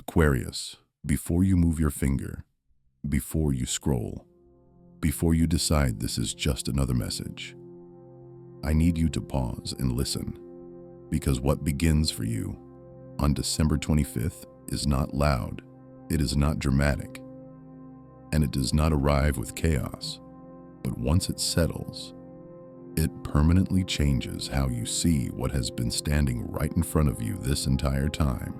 Aquarius, before you move your finger, before you scroll, before you decide this is just another message, I need you to pause and listen, because what begins for you on December 25th is not loud, it is not dramatic, and it does not arrive with chaos, but once it settles, it permanently changes how you see what has been standing right in front of you this entire time.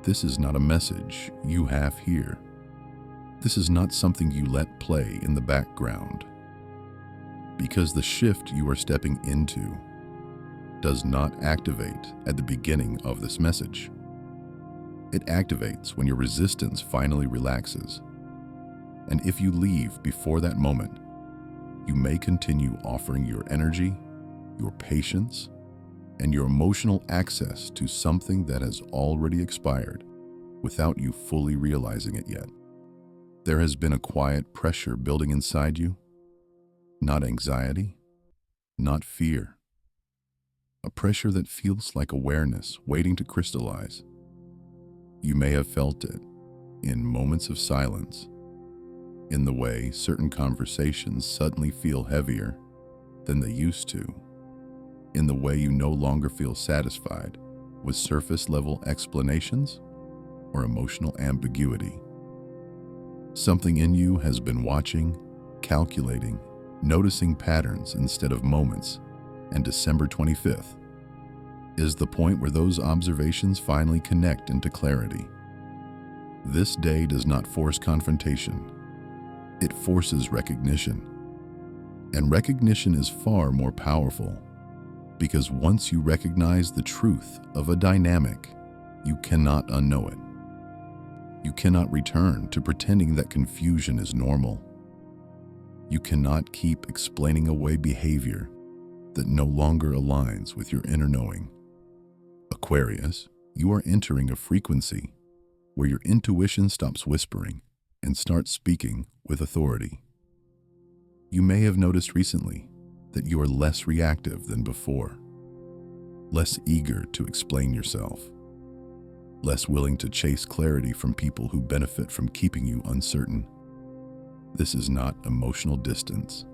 This is not a message you half hear. This is not something you let play in the background. Because the shift you are stepping into does not activate at the beginning of this message. It activates when your resistance finally relaxes. And if you leave before that moment, you may continue offering your energy, your patience, and your emotional access to something that has already expired without you fully realizing it yet. There has been a quiet pressure building inside you, not anxiety, not fear. A pressure that feels like awareness waiting to crystallize. You may have felt it in moments of silence, in the way certain conversations suddenly feel heavier than they used to, in the way you no longer feel satisfied with surface-level explanations or emotional ambiguity. Something in you has been watching, calculating, noticing patterns instead of moments, and December 25th is the point where those observations finally connect into clarity. This day does not force confrontation. It forces recognition. And recognition is far more powerful, because once you recognize the truth of a dynamic, you cannot unknow it. You cannot return to pretending that confusion is normal. You cannot keep explaining away behavior that no longer aligns with your inner knowing. Aquarius, you are entering a frequency where your intuition stops whispering and starts speaking with authority. You may have noticed recently that you are less reactive than before, less eager to explain yourself, less willing to chase clarity from people who benefit from keeping you uncertain. This is not emotional distance.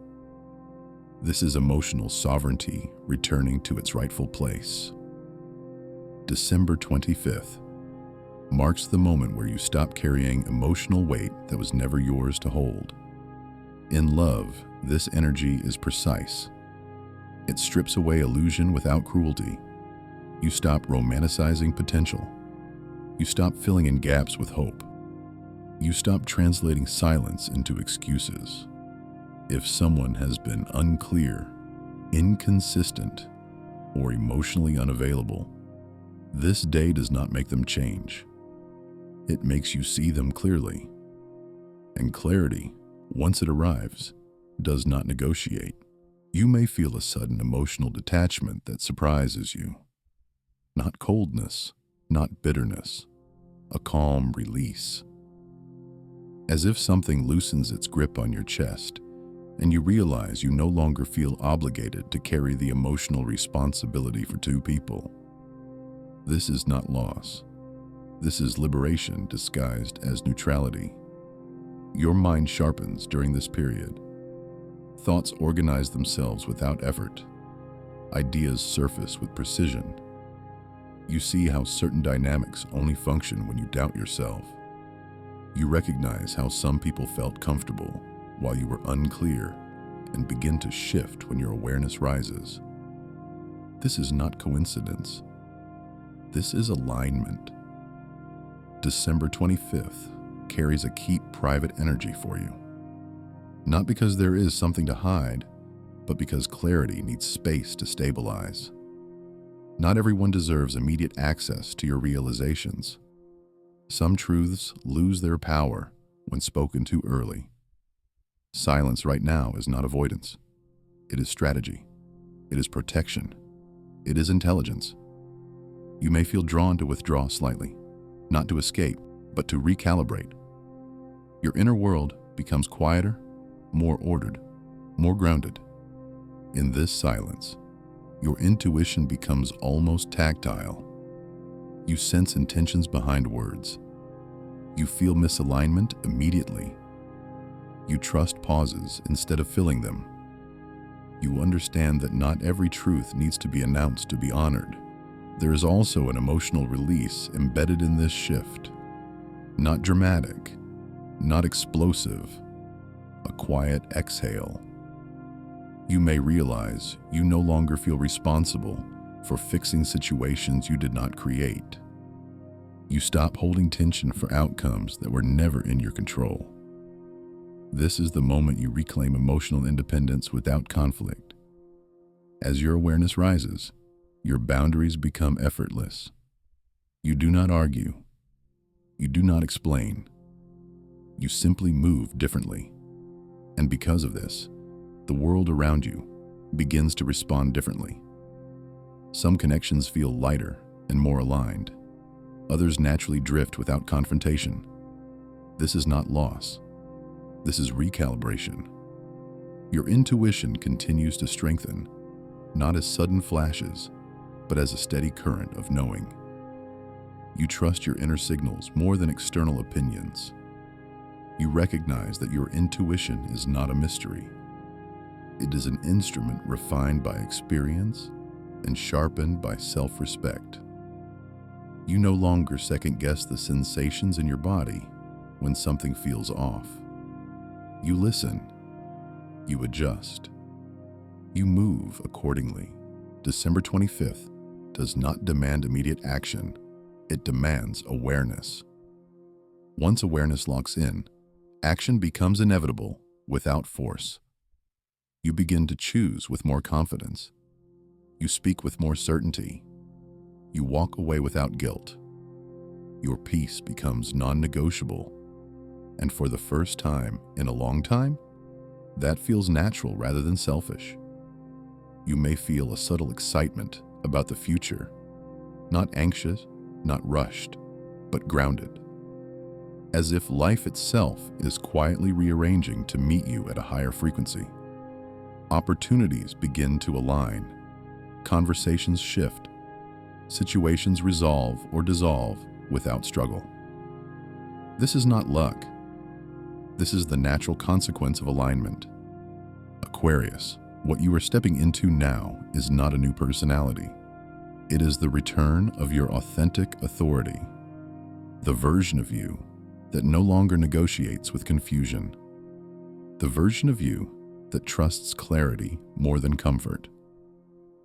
This is emotional sovereignty returning to its rightful place. December 25th marks the moment where you stop carrying emotional weight that was never yours to hold. In love, this energy is precise. It strips away illusion without cruelty. You stop romanticizing potential. You stop filling in gaps with hope. You stop translating silence into excuses. If someone has been unclear, inconsistent, or emotionally unavailable, this day does not make them change. It makes you see them clearly. And clarity, once it arrives, does not negotiate. You may feel a sudden emotional detachment that surprises you. Not coldness, not bitterness, a calm release. As if something loosens its grip on your chest, and you realize you no longer feel obligated to carry the emotional responsibility for two people. This is not loss. This is liberation disguised as neutrality. Your mind sharpens during this period. Thoughts organize themselves without effort. Ideas surface with precision. You see how certain dynamics only function when you doubt yourself. You recognize how some people felt comfortable while you were unclear and begin to shift when your awareness rises. This is not coincidence. This is alignment. December 25th carries a keep private energy for you. Not because there is something to hide, but because clarity needs space to stabilize. Not everyone deserves immediate access to your realizations. Some truths lose their power when spoken too early. Silence right now is not avoidance. It is strategy. It is protection. It is intelligence. You may feel drawn to withdraw slightly, not to escape, but to recalibrate. Your inner world becomes quieter, more ordered, more grounded. In this silence, your intuition becomes almost tactile. You sense intentions behind words. You feel misalignment immediately. You trust pauses instead of filling them. You understand that not every truth needs to be announced to be honored. There is also an emotional release embedded in this shift. Not dramatic, not explosive, a quiet exhale. You may realize you no longer feel responsible for fixing situations you did not create. You stop holding tension for outcomes that were never in your control. This is the moment you reclaim emotional independence without conflict. As your awareness rises, your boundaries become effortless. You do not argue. You do not explain. You simply move differently. And because of this, the world around you begins to respond differently. Some connections feel lighter and more aligned. Others naturally drift without confrontation. This is not loss. This is recalibration. Your intuition continues to strengthen, not as sudden flashes, but as a steady current of knowing. You trust your inner signals more than external opinions. You recognize that your intuition is not a mystery. It is an instrument refined by experience and sharpened by self-respect. You no longer second-guess the sensations in your body when something feels off. You listen. You adjust. You move accordingly. December 25th does not demand immediate action. It demands awareness. Once awareness locks in, action becomes inevitable without force. You begin to choose with more confidence. You speak with more certainty. You walk away without guilt. Your peace becomes non-negotiable. And for the first time in a long time, that feels natural rather than selfish. You may feel a subtle excitement about the future, not anxious, not rushed, but grounded. As if life itself is quietly rearranging to meet you at a higher frequency. Opportunities begin to align. Conversations shift. Situations resolve or dissolve without struggle. This is not luck. This is the natural consequence of alignment. Aquarius, what you are stepping into now is not a new personality. It is the return of your authentic authority, the version of you that no longer negotiates with confusion, the version of you that trusts clarity more than comfort,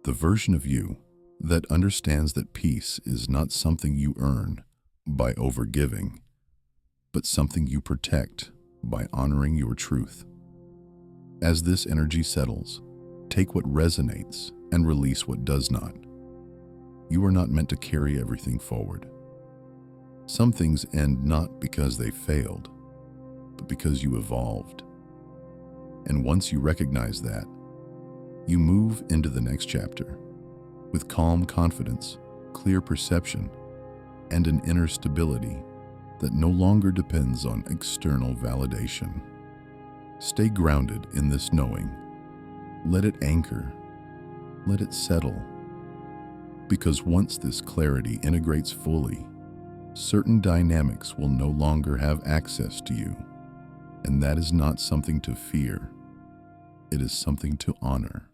the version of you that understands that peace is not something you earn by overgiving, but something you protect by honoring your truth. As this energy settles, take what resonates and release what does not. You are not meant to carry everything forward. Some things end not because they failed, but because you evolved. And once you recognize that, you move into the next chapter with calm confidence, clear perception, and an inner stability that no longer depends on external validation. Stay grounded in this knowing. Let it anchor. Let it settle. Because once this clarity integrates fully, certain dynamics will no longer have access to you. And that is not something to fear. It is something to honor.